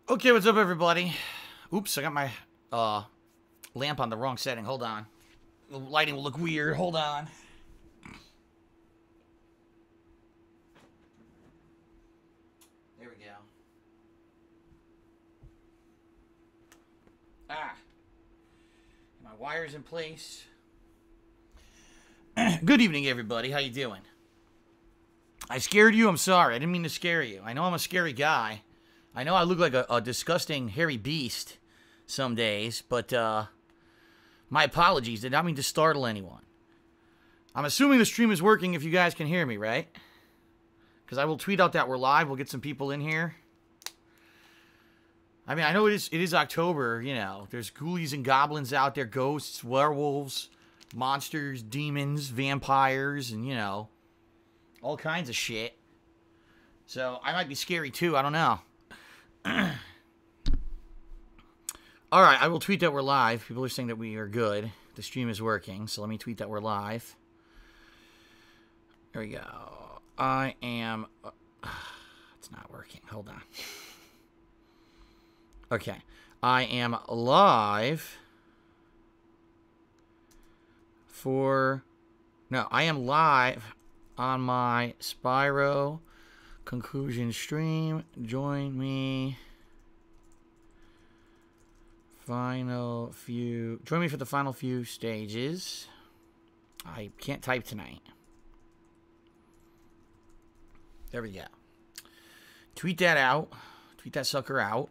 Okay, what's up, everybody? Oops, I got my lamp on the wrong setting. Hold on. The lighting will look weird. Hold on. There we go. My wire's in place. Good evening, everybody. How you doing? I scared you? I'm sorry. I didn't mean to scare you. I know I'm a scary guy. I know I look like a disgusting, hairy beast some days, but my apologies. Did not mean to startle anyone. I'm assuming the stream is working if you guys can hear me, right? Because I will tweet out that we're live. We'll get some people in here. I mean, I know it is October, you know. There's ghoulies and goblins out there, ghosts, werewolves, monsters, demons, vampires, and, you know, all kinds of shit. So, I might be scary, too. I don't know. Alright, I will tweet that we're live. People are saying that we are good. The stream is working, so let me tweet that we're live. There we go. I am... it's not working. Hold on. Okay. I am live for... No, I am live on my Spyro conclusion stream. Join me. Join me for the final few stages. I can't type tonight. There we go. Tweet that out. Tweet that sucker out.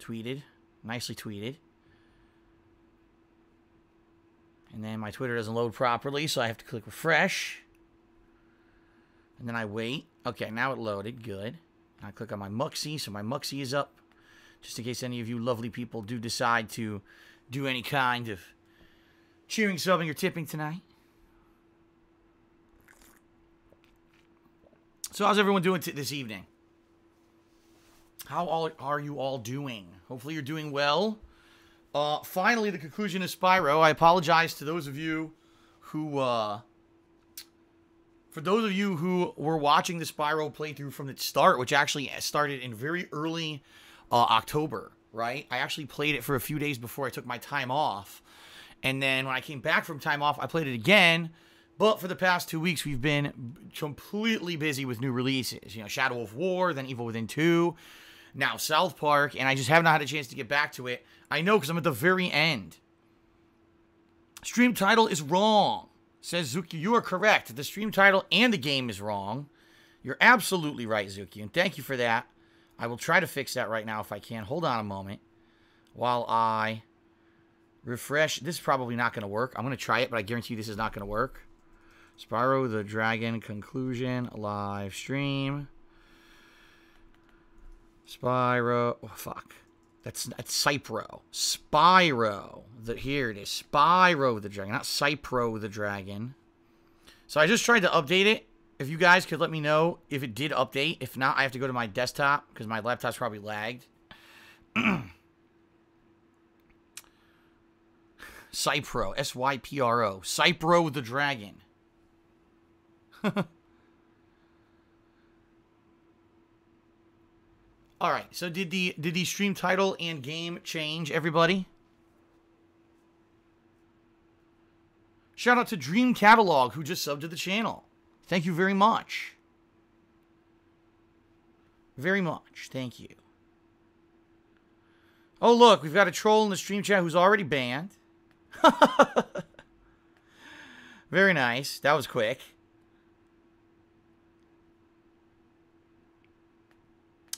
Tweeted. Nicely tweeted. And then my Twitter doesn't load properly, so I have to click refresh. And then I wait. Okay, now it loaded. Good. I click on my Muxie, so my Muxie is up. Just in case any of you lovely people do decide to do any kind of cheering, subbing, or tipping tonight. So how's everyone doing this evening? How are you all doing? Hopefully you're doing well. Finally, the conclusion of Spyro. I apologize to those of you who... For those of you who were watching the Spyro playthrough from its start, which actually started in very early October, right? I actually played it for a few days before I took my time off. And then when I came back from time off, I played it again. But for the past 2 weeks, we've been completely busy with new releases. You know, Shadow of War, then Evil Within 2, now South Park, and I just have not had a chance to get back to it. I know, because I'm at the very end. Stream title is wrong. Says Zuki, you are correct. The stream title and the game is wrong. You're absolutely right, Zuki, and thank you for that. I will try to fix that right now if I can. Hold on a moment while I refresh. This is probably not going to work. I'm going to try it, but I guarantee you this is not going to work. Spyro the Dragon conclusion live stream. Spyro. Oh, fuck. That's Spyro. Spyro. Here it is. Spyro the Dragon. Not Spyro the Dragon. So I just tried to update it. If you guys could let me know if it did update. If not, I have to go to my desktop because my laptop's probably lagged. Spyro. S-Y-P-R-O. Spyro the Dragon. Alright, so did the stream title and game change, everybody? Shout out to dreamcatalog who just subbed to the channel. Thank you very much. Very much. Thank you. Oh, look. We've got a troll in the stream chat who's already banned. Very nice. That was quick.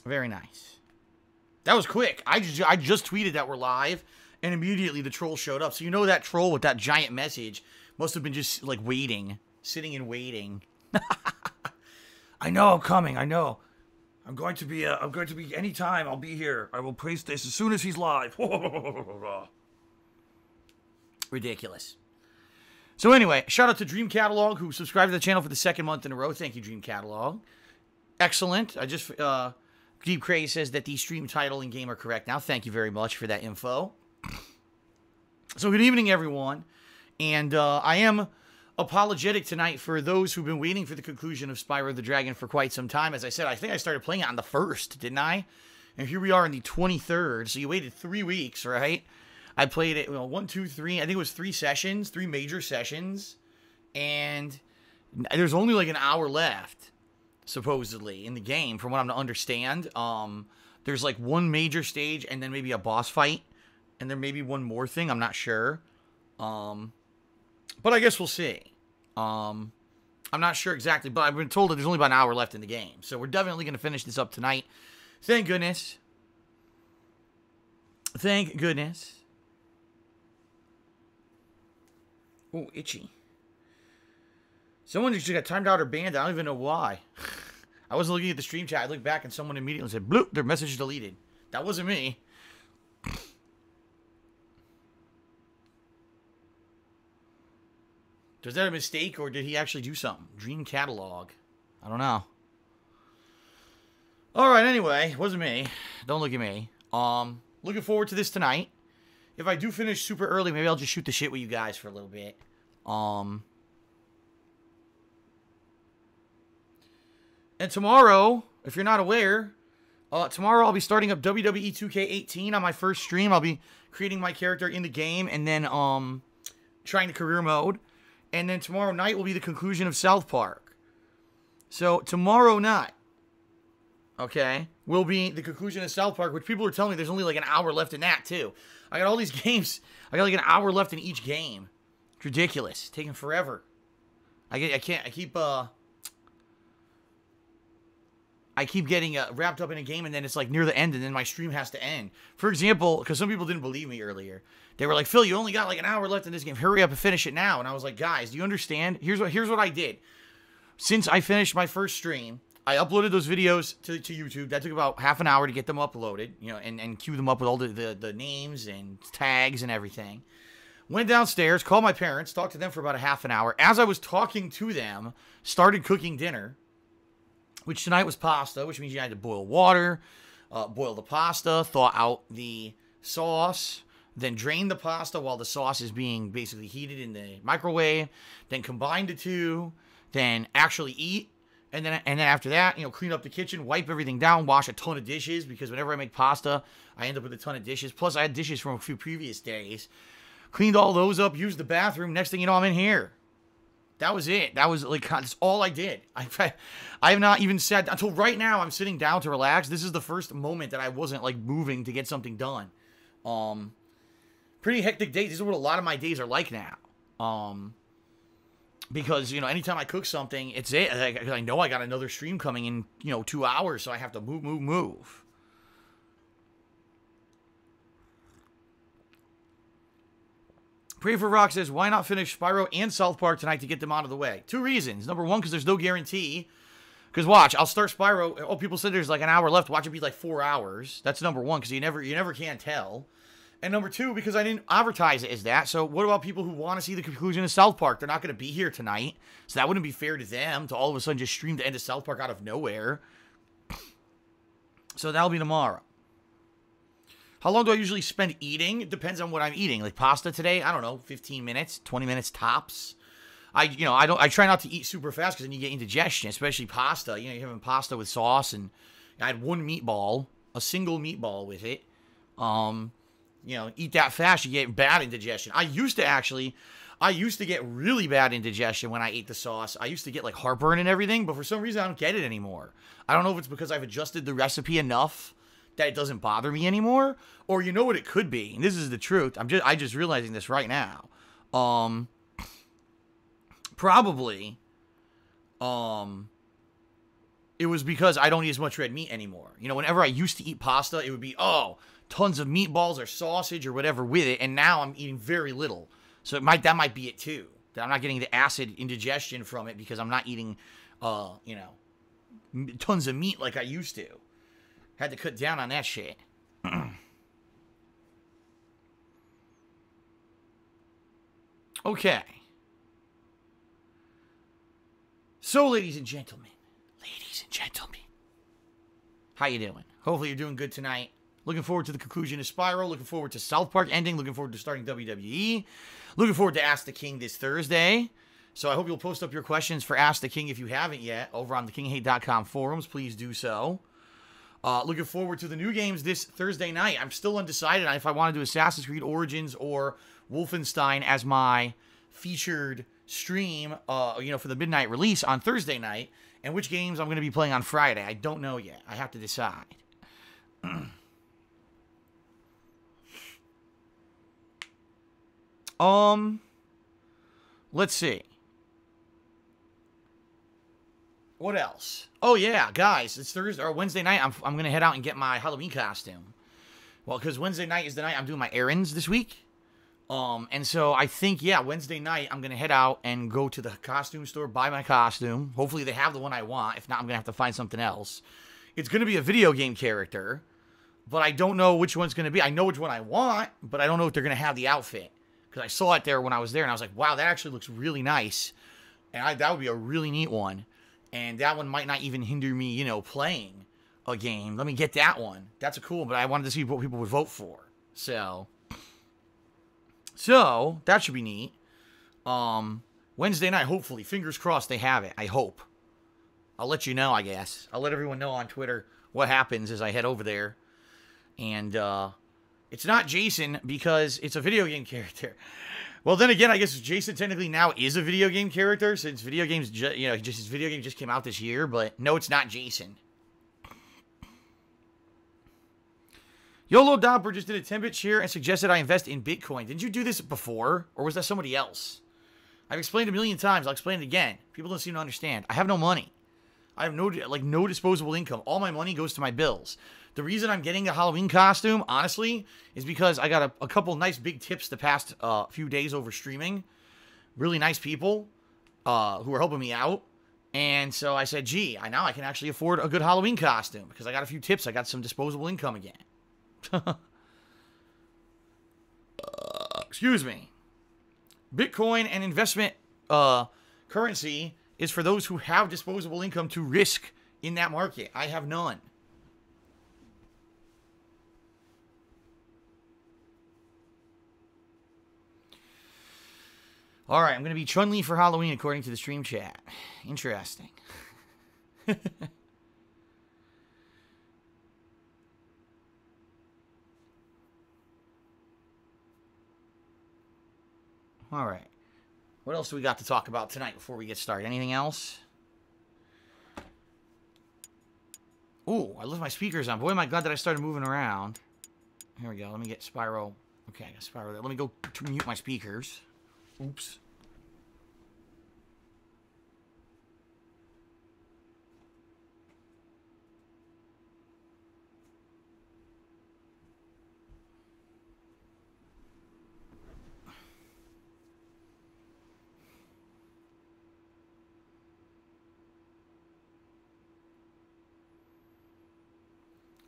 Very nice. That was quick. I just tweeted that we're live, and immediately the troll showed up. So you know that troll with that giant message must have been just, like, waiting. Sitting and waiting. I know I'm coming. I know. I'm going to be anytime. I'll be here. I will place this as soon as he's live. Ridiculous. So anyway, shout out to dreamcatalog who subscribed to the channel for the second month in a row. Thank you, dreamcatalog. Excellent. I just, Deep Craze says that the stream title and game are correct now. Thank you very much for that info. So good evening, everyone. And I am apologetic tonight for those who've been waiting for the conclusion of Spyro the Dragon for quite some time. As I said, I think I started playing it on the 1st, didn't I? And here we are on the 23rd. So you waited 3 weeks, right? I played it, 1, 2, 3. I think it was 3 sessions, 3 major sessions. And there's only like an hour left, supposedly, in the game, from what I'm to understand. There's like 1 major stage and then maybe a boss fight. And there may be 1 more thing. I'm not sure. But I guess we'll see. I'm not sure exactly, but I've been told that there's only about an hour left in the game. So we're definitely going to finish this up tonight. Thank goodness. Thank goodness. Oh, itchy. Someone just got timed out or banned. I don't even know why. I wasn't looking at the stream chat. I looked back and someone immediately said, bloop, their message is deleted. That wasn't me. Was that a mistake, or did he actually do something? Dreamcatalog. I don't know. Alright, anyway. It wasn't me. Don't look at me. Looking forward to this tonight. If I do finish super early, maybe I'll just shoot the shit with you guys for a little bit. And tomorrow, if you're not aware, tomorrow I'll be starting up WWE 2K18 on my first stream. I'll be creating my character in the game and then trying the career mode. And then tomorrow night will be the conclusion of South Park. So tomorrow night, okay, will be the conclusion of South Park, which people are telling me there's only like an hour left in that too. I got all these games. I got like an hour left in each game. It's ridiculous. It's taking forever. I keep getting wrapped up in a game, and then it's like near the end, and then my stream has to end. For example, because some people didn't believe me earlier. They were like, Phil, you only got like an hour left in this game. Hurry up and finish it now. And I was like, guys, do you understand? Here's what I did. Since I finished my first stream, I uploaded those videos to YouTube. That took about half an hour to get them uploaded, and queue them up with all the names and tags and everything. Went downstairs, called my parents, talked to them for about a half an hour. As I was talking to them, started cooking dinner, which tonight was pasta, which means you had to boil water, boil the pasta, thaw out the sauce, then drain the pasta while the sauce is being basically heated in the microwave, then combine the two, then actually eat, and then after that, clean up the kitchen, wipe everything down, wash a ton of dishes, because whenever I make pasta, I end up with a ton of dishes. Plus, I had dishes from a few previous days. Cleaned all those up, used the bathroom. Next thing you know, I'm in here. That was it. That was like, that's all I did. I have not even said, until right now, I'm sitting down to relax. This is the first moment that I wasn't like moving to get something done. Pretty hectic days. This is what a lot of my days are like now. Because, anytime I cook something, it's it. I know I got another stream coming in, 2 hours, so I have to move. Pray for Rock says, why not finish Spyro and South Park tonight to get them out of the way? 2 reasons. Number 1, because there's no guarantee. Because watch, I'll start Spyro. Oh, people said there's like an hour left. Watch it be like 4 hours. That's number 1, because you never can tell. And number 2, because I didn't advertise it as that. So what about people who want to see the conclusion of South Park? They're not going to be here tonight. So that wouldn't be fair to them to all of a sudden just stream the end of South Park out of nowhere. So that'll be tomorrow. How long do I usually spend eating? It depends on what I'm eating. Like pasta today, I don't know, 15 minutes, 20 minutes tops. I try not to eat super fast, because then you get indigestion, especially pasta. You're having pasta with sauce, and I had 1 meatball, a single meatball with it. Eat that fast, you get bad indigestion. I used to get really bad indigestion when I ate the sauce. I used to get like heartburn and everything, but for some reason I don't get it anymore. I don't know if it's because I've adjusted the recipe enough that it doesn't bother me anymore, or you know what it could be. And this is the truth. I just realizing this right now. Probably, it was because I don't eat as much red meat anymore. Whenever I used to eat pasta, it would be, tons of meatballs or sausage or whatever with it, and now I'm eating very little. So that might be it too. That I'm not getting the acid indigestion from it because I'm not eating, tons of meat like I used to. Had to cut down on that shit. Okay. So, ladies and gentlemen, how you doing? Hopefully you're doing good tonight. Looking forward to the conclusion of Spyro. Looking forward to South Park ending. Looking forward to starting WWE. Looking forward to Ask the King this Thursday. So I hope you'll post up your questions for Ask the King if you haven't yet over on the kinghate.com forums. Please do so. Looking forward to the new games this Thursday night. I'm still undecided if I want to do Assassin's Creed Origins or Wolfenstein as my featured stream, for the midnight release on Thursday night, and which games I'm going to be playing on Friday. I don't know yet. I have to decide. Let's see. What else? Oh yeah, guys, it's Thursday or Wednesday night. I'm going to head out and get my Halloween costume. Well, because Wednesday night is the night I'm doing my errands this week. And so I think, yeah, Wednesday night I'm going to head out and go to the costume store, buy my costume. Hopefully they have the one I want. If not, I'm going to have to find something else. It's going to be a video game character, but I don't know which one's going to be. I know which one I want, but I don't know if they're going to have the outfit. Because I saw it there when I was there, and I was like, wow, that actually looks really nice. And that would be a really neat one. And that one might not even hinder me, playing a game. Let me get that one. That's a cool one, but I wanted to see what people would vote for. So that should be neat. Wednesday night, hopefully. Fingers crossed they have it. I hope. I'll let you know, I guess. I'll let everyone know on Twitter what happens as I head over there. And it's not Jason because it's a video game character. Well, then again, I guess Jason technically now is a video game character since video games, his video game just came out this year. But no, it's not Jason. YOLO Domper just did a 10-bit share and suggested I invest in Bitcoin. Didn't you do this before, or was that somebody else? I've explained it a million times. I'll explain it again. People don't seem to understand. I have no money. I have no disposable income. All my money goes to my bills. The reason I'm getting a Halloween costume, honestly, is because I got a couple nice big tips the past few days over streaming. Really nice people who are helping me out. And so I said, gee, now I can actually afford a good Halloween costume because I got a few tips. I got some disposable income again. Excuse me. Bitcoin and investment currency is for those who have disposable income to risk in that market. I have none. All right, I'm going to be Chun-Li for Halloween according to the stream chat. Interesting. All right. What else do we got to talk about tonight before we get started? Anything else? Ooh, I left my speakers on. Boy, am I glad that I started moving around. Here we go. Let me get Spyro. Okay, I got Spyro there. Let me go to mute my speakers. Oops.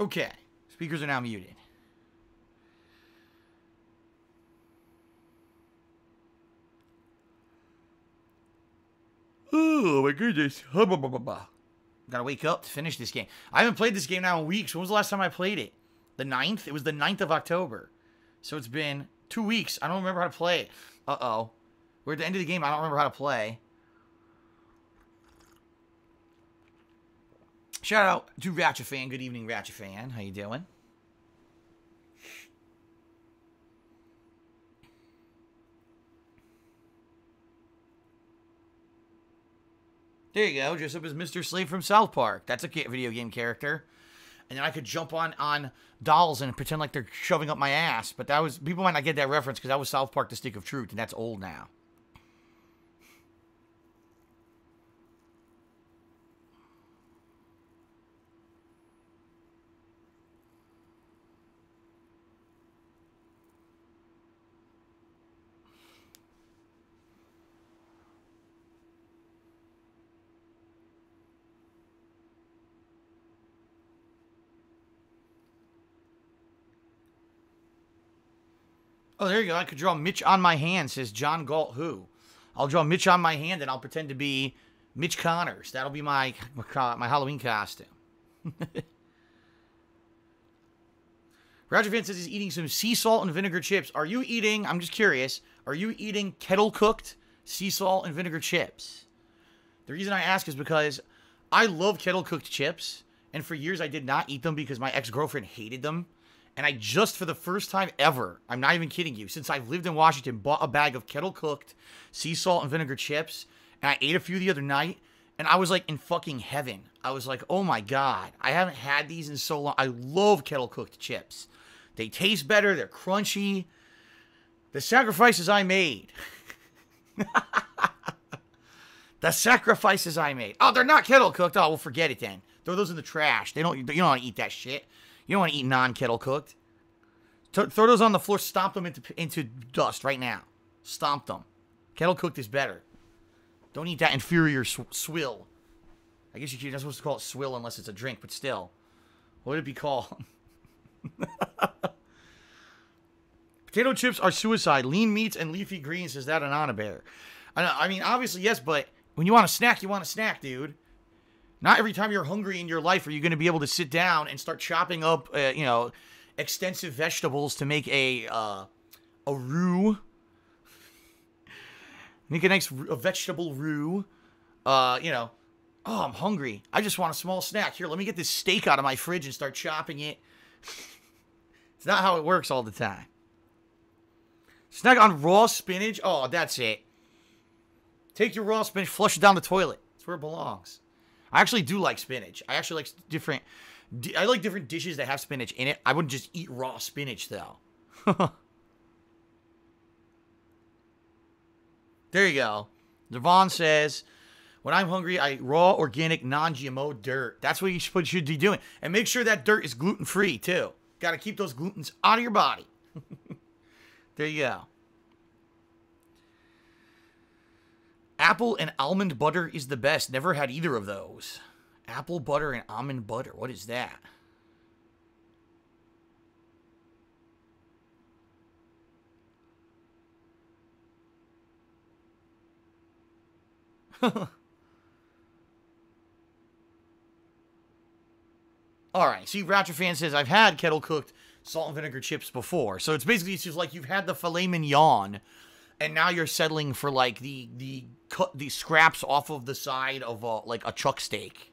Okay, speakers are now muted. Oh my goodness. Gotta wake up to finish this game. I haven't played this game now in weeks. When was the last time I played it? The 9th? It was the 9th of October. So it's been 2 weeks. I don't remember how to play it. Uh-oh. We're at the end of the game. I don't remember how to play. Shout out to Ratchet Fan. Good evening, Ratchet Fan. How you doing? There you go. Dress up as Mr. Slave from South Park. That's a video game character. And then I could jump on dolls and pretend like they're shoving up my ass. But that was... People might not get that reference because that was South Park: The Stick of Truth. And that's old now. Oh, there you go. I could draw Mitch on my hand, says John Galt Who. I'll draw Mitch on my hand, and I'll pretend to be Mitch Connors. That'll be my Halloween costume. Roger Van says he's eating some sea salt and vinegar chips. Are you eating, I'm just curious, are you eating kettle-cooked sea salt and vinegar chips? The reason I ask is because I love kettle-cooked chips, And for years, I did not eat them because my ex-girlfriend hated them. And I just, for the first time ever, I'm not even kidding you, since I've lived in Washington, bought a bag of kettle-cooked sea salt and vinegar chips. And I ate a few the other night. And I was like in fucking heaven. I was like, oh my God, I haven't had these in so long. I love kettle-cooked chips. They taste better. They're crunchy. The sacrifices I made. The sacrifices I made. Oh, they're not kettle-cooked. Oh, well, forget it then. Throw those in the trash. You don't want to eat that shit. You don't want to eat non-kettle cooked. Throw those on the floor. Stomp them into dust right now. Stomp them. Kettle cooked is better. Don't eat that inferior swill. I guess you're not supposed to call it swill unless it's a drink, but still. What would it be called? Potato chips are suicide. Lean meats and leafy greens. Is that an honor bear? I mean, obviously, yes, but when you want a snack, you want a snack, dude. Not every time you're hungry in your life are you going to be able to sit down and start chopping up, extensive vegetables to make a roux. Make a nice vegetable roux. Oh, I'm hungry. I just want a small snack. Here, let me get this steak out of my fridge and start chopping it. It's not how it works all the time. Snack on raw spinach. Oh, that's it. Take your raw spinach, flush it down the toilet. That's where it belongs. I actually do like spinach. I actually like different dishes that have spinach in it. I wouldn't just eat raw spinach, though. There you go. Devon says, when I'm hungry, I eat raw, organic, non-GMO dirt. That's what you should be doing. And make sure that dirt is gluten-free, too. Got to keep those glutens out of your body. There you go. Apple and almond butter is the best. Never had either of those. Apple butter and almond butter. What is that? Alright, see, Rapture Fan says, I've had kettle-cooked salt and vinegar chips before. So it's just like you've had the filet mignon, and now you're settling for, like, the scraps off of the side of, like, a chuck steak.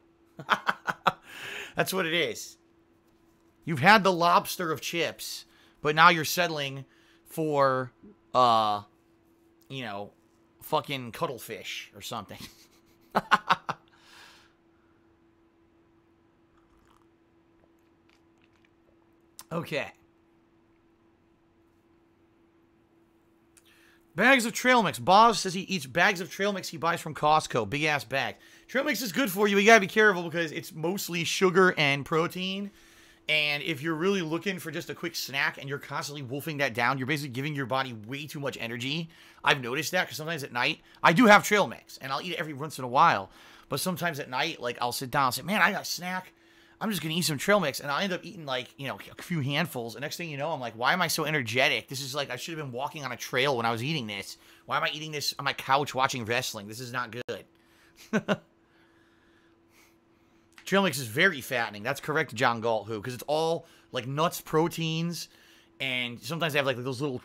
That's what it is. You've had the lobster of chips, but now you're settling for, fucking cuttlefish or something. Okay. Bags of trail mix. Boz says he eats bags of trail mix he buys from Costco. Big ass bag. Trail mix is good for you. You gotta be careful because it's mostly sugar and protein. And if you're really looking for just a quick snack and you're constantly wolfing that down, you're basically giving your body way too much energy. I've noticed that because sometimes at night, I do have trail mix and I'll eat it every once in a while. But sometimes at night, like I'll sit down and say, man, I got a snack. I'm just going to eat some trail mix, and I'll end up eating, like, a few handfuls, and next thing you know, I'm like, why am I so energetic? This is like, I should have been walking on a trail when I was eating this. Why am I eating this on my couch watching wrestling? This is not good. Trail mix is very fattening. That's correct, John Galt, because it's all, like, nuts, proteins, and sometimes they have, like, those little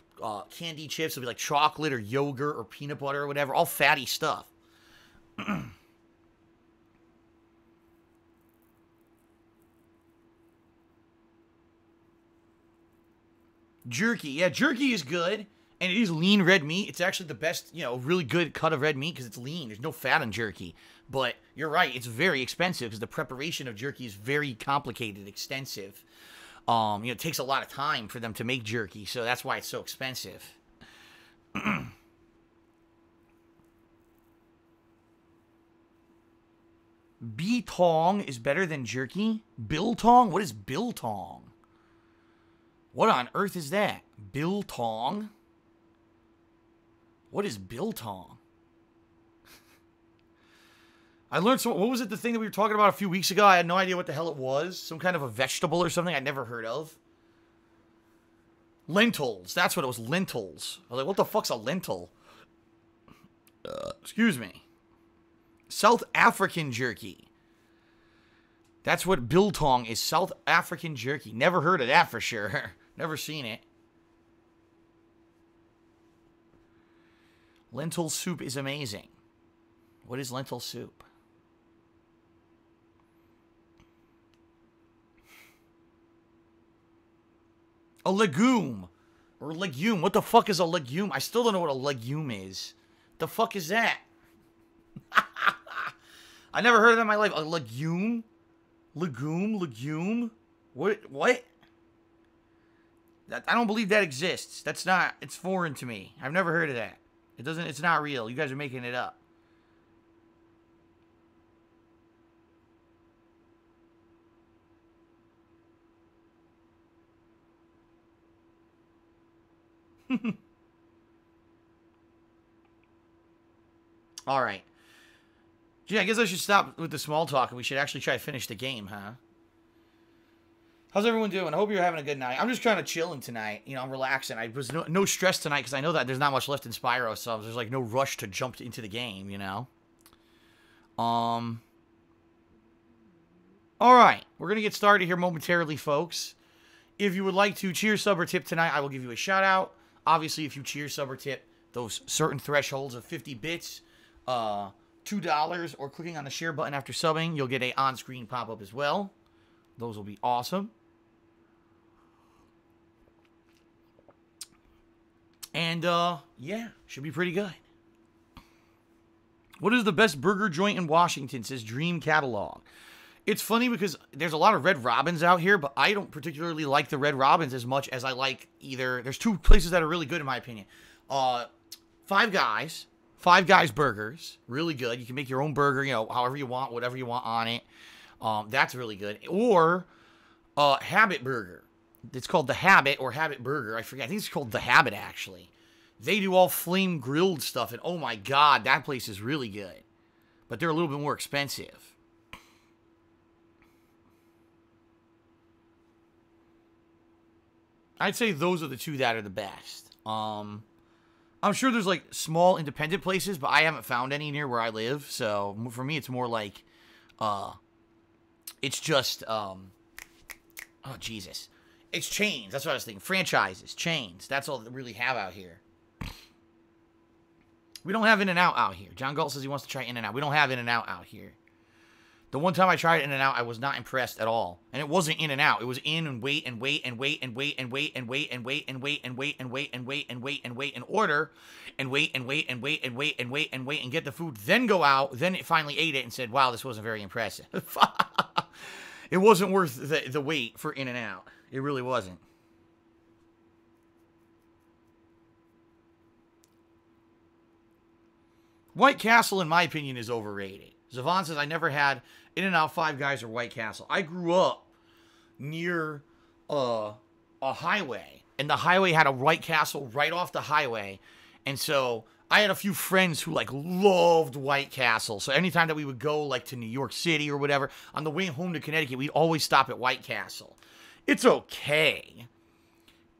candy chips. It'll be, like, chocolate or yogurt or peanut butter or whatever, all fatty stuff. Jerky. Yeah, jerky is good, and it is lean red meat. It's actually the best, really good cut of red meat because it's lean. There's no fat in jerky. But you're right, it's very expensive because the preparation of jerky is very complicated, extensive. It takes a lot of time for them to make jerky, so that's why it's so expensive. Biltong is better than jerky? Biltong? What is biltong? What on earth is that? Biltong? What is biltong? I learned some. What was it, the thing that we were talking about a few weeks ago? I had no idea what the hell it was. Some kind of a vegetable or something I'd never heard of. Lentils. That's what it was. Lentils. I was like, what the fuck's a lentil? Excuse me. South African jerky. That's what biltong is. South African jerky. Never heard of that for sure. Never seen it. Lentil soup is amazing. What is lentil soup? A legume. Or legume. What the fuck is a legume? I still don't know what a legume is. The fuck is that? I never heard of that in my life. A legume? Legume? What? I don't believe that exists. That's not, it's foreign to me. I've never heard of that. It's not real. You guys are making it up. All right. Gee, I guess I should stop with the small talk and we should actually try to finish the game, huh? How's everyone doing? I hope you're having a good night. I'm just kind of chilling tonight. You know, I'm relaxing. I was no stress tonight because I know that there's not much left in Spyro, so there's like no rush to jump into the game, you know? All right. We're going to get started here momentarily, folks. If you would like to cheer, sub, or tip tonight, I will give you a shout out. Obviously, if you cheer, sub, or tip those certain thresholds of 50 bits, $2, or clicking on the share button after subbing, you'll get a on-screen pop-up as well. Those will be awesome. And, yeah, should be pretty good. What is the best burger joint in Washington, says dreamcatalog. It's funny because there's a lot of Red Robins out here, but I don't particularly like the Red Robins as much as I like either. There's two places that are really good in my opinion. Five Guys Burgers, really good. You can make your own burger, you know, however you want, whatever you want on it. That's really good. Or Habit Burger. It's called The Habit or Habit Burger. I forget. I think it's called The Habit, actually. They do all flame grilled stuff, and oh my god, that place is really good. But they're a little bit more expensive. I'd say those are the two that are the best. I'm sure there's like small independent places, but I haven't found any near where I live. So for me, it's more like, it's just, oh Jesus. It's chains. That's what I was thinking. Franchises, chains. That's all that we really have out here. We don't have In-N-Out out here. John Galt says he wants to try In-N-Out. We don't have In-N-Out out here. The one time I tried In-N-Out, I was not impressed at all. And it wasn't In-N-Out. It was in and wait and wait and wait and wait and wait and wait and wait and wait and wait and wait and wait and wait and wait and order and wait and wait and wait and wait and wait and wait and get the food, then go out, then it finally ate it and said, wow, this wasn't very impressive. It wasn't worth the wait for In-N-Out. It really wasn't. White Castle, in my opinion, is overrated. Zavon says, I never had In-N-Out, Five Guys, or White Castle. I grew up near a highway, and the highway had a White Castle right off the highway. And so I had a few friends who, like, loved White Castle. So anytime that we would go, like, to New York City or whatever, on the way home to Connecticut, we'd always stop at White Castle. It's okay.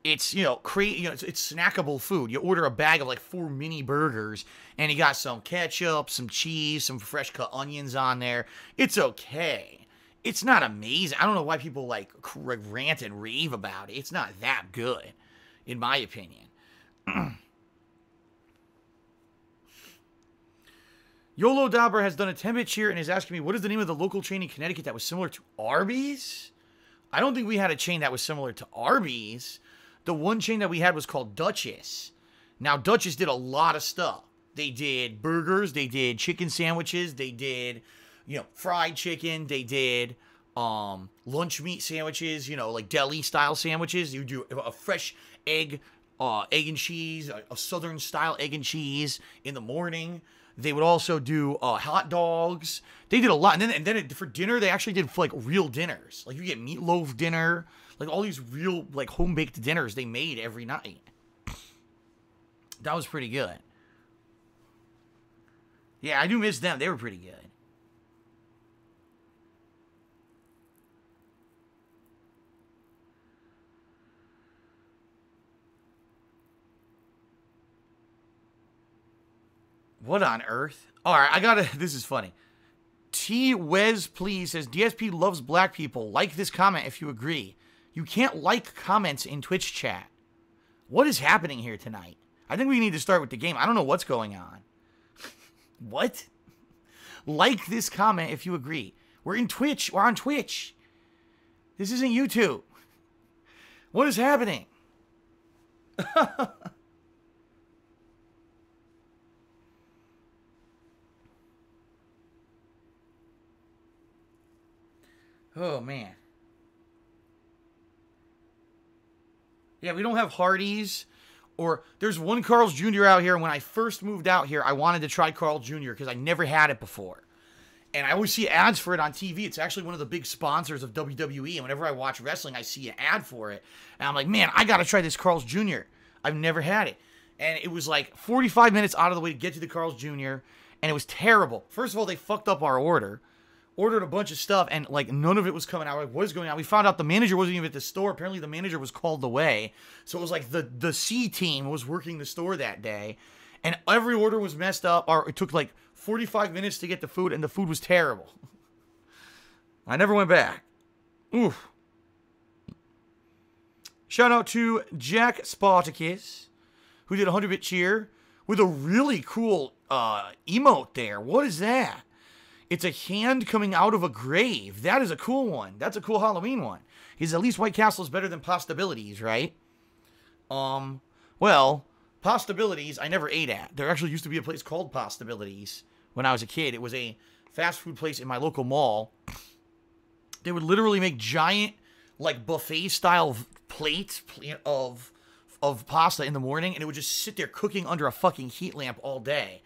It's, you know, it's snackable food. You order a bag of like 4 mini burgers, and you got some ketchup, some cheese, some fresh cut onions on there. It's okay. It's not amazing. I don't know why people like rant and rave about it. It's not that good, in my opinion. YOLO Dauber has done a 10-bit cheer and is asking me, what is the name of the local chain in Connecticut that was similar to Arby's? I don't think we had a chain that was similar to Arby's. The one chain that we had was called Duchess. Now, Duchess did a lot of stuff. They did burgers. They did chicken sandwiches. They did, you know, fried chicken. They did lunch meat sandwiches, you know, like deli-style sandwiches. You do a fresh egg and cheese, a southern-style egg and cheese in the morning. They would also do hot dogs. They did a lot. And then for dinner, they actually did like real dinners. Like you get meatloaf dinner. Like all these real like home-baked dinners they made every night. That was pretty good. Yeah, I do miss them. They were pretty good. What on earth? All right, I gotta, this is funny. T. Wes, please, says, DSP loves black people. Like this comment if you agree. You can't like comments in Twitch chat. What is happening here tonight? I think we need to start with the game. I don't know what's going on. What? Like this comment if you agree. We're in Twitch. We're on Twitch. This isn't YouTube. What is happening? Oh, man. Yeah, we don't have Hardee's. Or there's one Carl's Jr. out here. And when I first moved out here, I wanted to try Carl's Jr. because I never had it before. And I always see ads for it on TV. It's actually one of the big sponsors of WWE. And whenever I watch wrestling, I see an ad for it. And I'm like, man, I got to try this Carl's Jr. I've never had it. And it was like 45 minutes out of the way to get to the Carl's Jr. And it was terrible. First of all, they fucked up our order. Ordered a bunch of stuff, and like none of it was coming out. Like, what is going on? We found out the manager wasn't even at the store. Apparently, the manager was called away. So it was like the C team was working the store that day, and every order was messed up. Or it took like 45 minutes to get the food, and the food was terrible. I never went back. Oof. Shout out to Jack Spartacus, who did a 100-bit cheer with a really cool emote there. What is that? It's a hand coming out of a grave. That is a cool one. That's a cool Halloween one. He's at least White Castle is better than Postabilities, right? Well, Postabilities I never ate at. There actually used to be a place called Postabilities when I was a kid. It was a fast food place in my local mall. They would literally make giant, like, buffet-style plates of pasta in the morning, and it would just sit there cooking under a fucking heat lamp all day.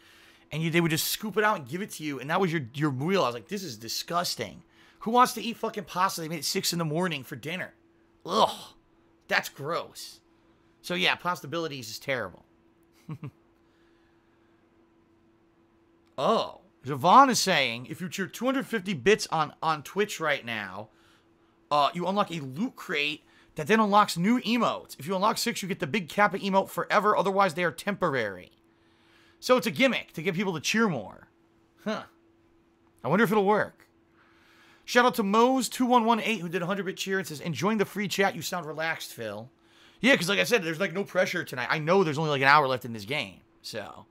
And they would just scoop it out and give it to you, and that was your meal. I was like, this is disgusting. Who wants to eat fucking pasta they made at 6 in the morning for dinner? Ugh, that's gross. So yeah, Postabilities is terrible. Oh, Javon is saying, if you cheer 250 bits on Twitch right now, you unlock a loot crate that then unlocks new emotes. If you unlock 6, you get the big Kappa emote forever. Otherwise, they are temporary. So it's a gimmick to get people to cheer more. Huh. I wonder if it'll work. Shout out to Mose2118 who did a 100-bit cheer and says, enjoying the free chat. You sound relaxed, Phil. Yeah, because like I said, there's like no pressure tonight. I know there's only like an hour left in this game. So.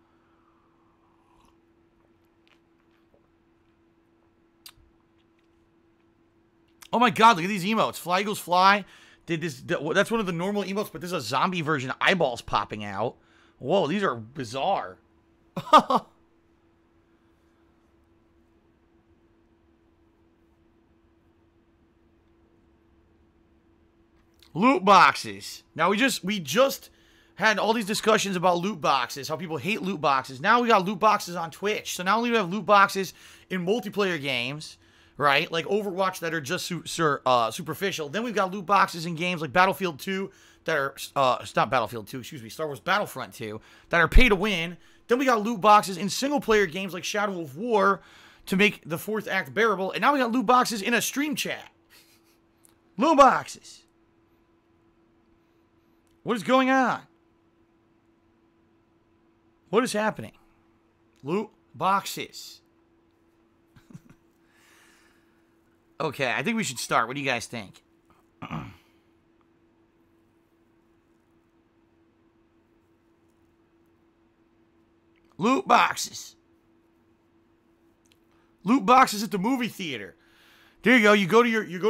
Oh my god, look at these emotes. Fly Eagles Fly did this. That's one of the normal emotes, but this is a zombie version. Eyeballs popping out. Whoa, these are bizarre. Loot boxes. Now we just had all these discussions about loot boxes, how people hate loot boxes. Now we got loot boxes on Twitch. So not only do we have loot boxes in multiplayer games, right, like Overwatch that are just superficial, then we've got loot boxes in games like Battlefield 2 that are, it's not Battlefield 2, excuse me, Star Wars Battlefront 2, that are pay to win. Then we got loot boxes in single-player games like Shadow of War to make the 4th act bearable. And now we got loot boxes in a stream chat. Loot boxes. What is going on? What is happening? Loot boxes. Okay, I think we should start. What do you guys think? Loot boxes. Loot boxes at the movie theater. There you go. You go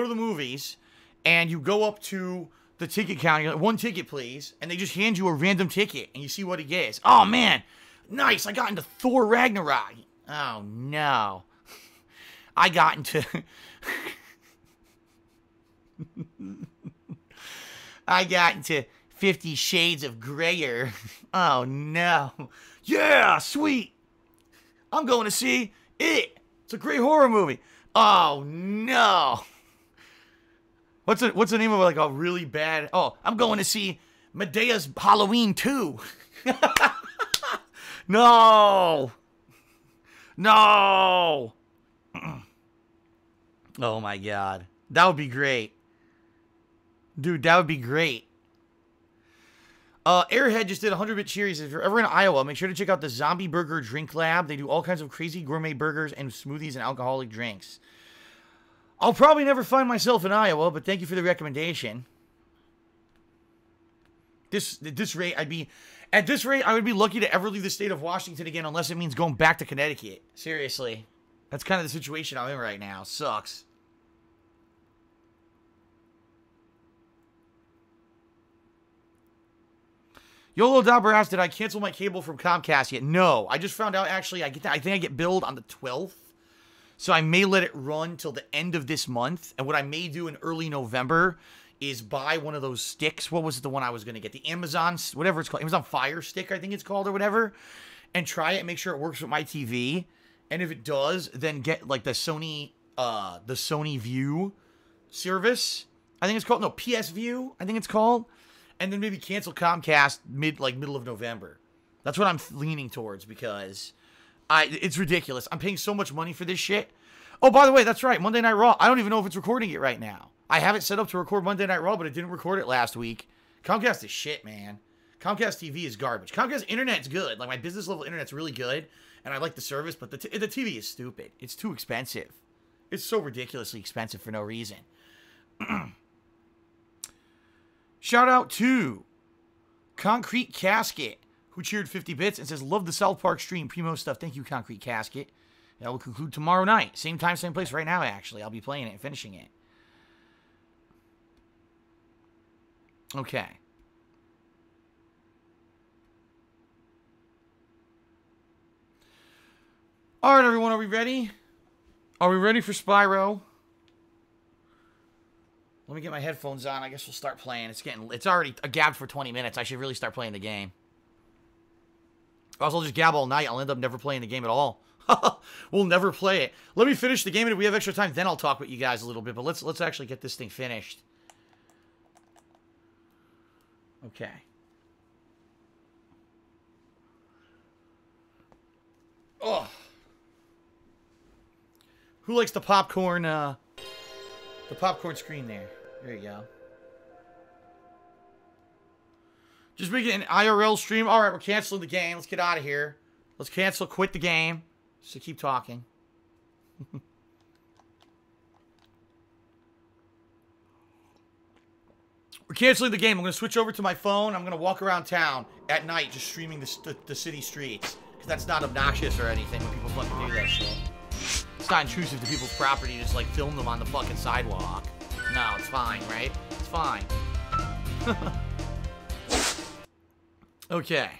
to the movies, and you go up to the ticket counter. You're like, 1 ticket, please. And they just hand you a random ticket, and you see what it gets. Oh man, nice! I got into Thor Ragnarok. Oh no, I got into. I got into 50 Shades of Grayer. Oh no. Yeah, sweet. I'm going to see it. It's a great horror movie. Oh no. What's the name of like a really bad? Oh, I'm going to see Medea's Halloween 2. No. No. Oh my god. That would be great. Dude, that would be great. Airhead just did a 100-bit series. If you're ever in Iowa, make sure to check out the Zombie Burger Drink Lab. They do all kinds of crazy gourmet burgers and smoothies and alcoholic drinks. I'll probably never find myself in Iowa, but thank you for the recommendation. At this rate, I would be lucky to ever leave the state of Washington again, unless it means going back to Connecticut. Seriously. That's kind of the situation I'm in right now. Sucks. Yolo Dauber asked, did I cancel my cable from Comcast yet? No. I just found out, actually, I think I get billed on the 12th. So I may let it run till the end of this month. And what I may do in early November is buy one of those sticks. What was it, the one I was going to get? The Amazon, whatever it's called. Amazon Fire Stick, I think it's called, or whatever. And try it and make sure it works with my TV. And if it does, then get like the Sony View service. I think it's called, no, PS View, I think it's called. And then maybe cancel Comcast middle of November. That's what I'm leaning towards, because it's ridiculous. I'm paying so much money for this shit. Oh, by the way, that's right. Monday Night Raw. I don't even know if it's recording it right now. I have it set up to record Monday Night Raw, but it didn't record it last week. Comcast is shit, man. Comcast TV is garbage. Comcast internet's good. Like, my business level internet's really good, and I like the service, but the TV is stupid. It's too expensive. It's so ridiculously expensive for no reason. Shout out to Concrete Casket, who cheered 50 bits and says, love the South Park stream. Primo stuff. Thank you, Concrete Casket. That will conclude tomorrow night. Same time, same place right now, actually. I'll be playing it and finishing it. Okay. All right, everyone. Are we ready? Are we ready for Spyro? Let me get my headphones on. I guess we'll start playing. It's already gabbed for 20 minutes. I should really start playing the game. Or else I'll just gab all night. I'll end up never playing the game at all. We'll never play it. Let me finish the game, and if we have extra time, then I'll talk with you guys a little bit. But let's actually get this thing finished. Okay. Oh. Who likes the popcorn? The popcorn screen there. There you go. Just make it an IRL stream. All right, we're canceling the game. Let's get out of here. Let's quit the game. So keep talking. We're canceling the game. I'm going to switch over to my phone. I'm going to walk around town at night just streaming the city streets. Because that's not obnoxious or anything when people fucking do that shit. It's not intrusive to people's property to just, like, film them on the fucking sidewalk. No, it's fine, right? It's fine. Okay.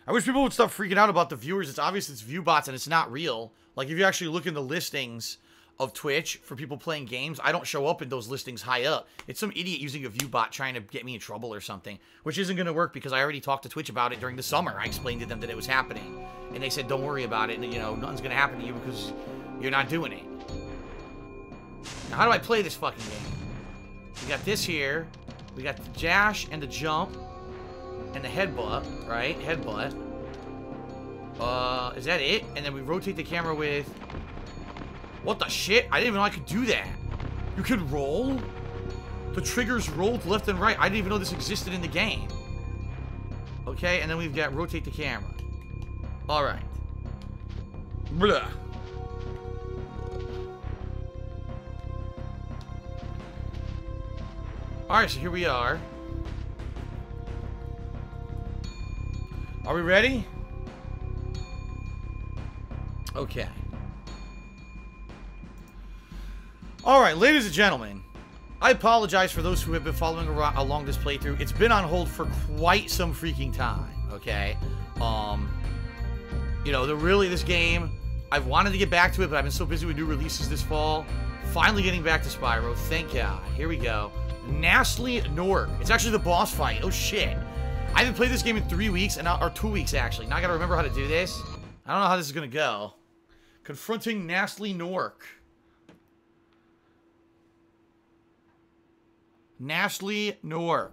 I wish people would stop freaking out about the viewers. It's obvious it's view bots and it's not real. Like, if you actually look in the listings of Twitch for people playing games, I don't show up in those listings high up. It's some idiot using a view bot trying to get me in trouble or something, which isn't going to work because I already talked to Twitch about it during the summer. I explained to them that it was happening, and they said, don't worry about it, and, you know, nothing's going to happen to you because you're not doing it. Now, how do I play this fucking game? We got this here. We got the dash and the jump and the headbutt, right? Headbutt. Is that it? And then we rotate the camera with... What the shit? I didn't even know I could do that. You could roll? The triggers rolled left and right. I didn't even know this existed in the game. Okay, and then we've got rotate the camera. Alright. Blah. Alright, so here we are. Are we ready? Okay. Alright, ladies and gentlemen, I apologize for those who have been following along this playthrough. It's been on hold for quite some freaking time, okay? You know, this game, I've wanted to get back to it, but I've been so busy with new releases this fall. Finally getting back to Spyro, thank God. Here we go. GnastLEE Gnorc. It's actually the boss fight. Oh, shit. I haven't played this game in 3 weeks, or 2 weeks, actually. Now I gotta remember how to do this. I don't know how this is gonna go. Confronting GnastLEE Gnorc. GnastLEE Gnorc.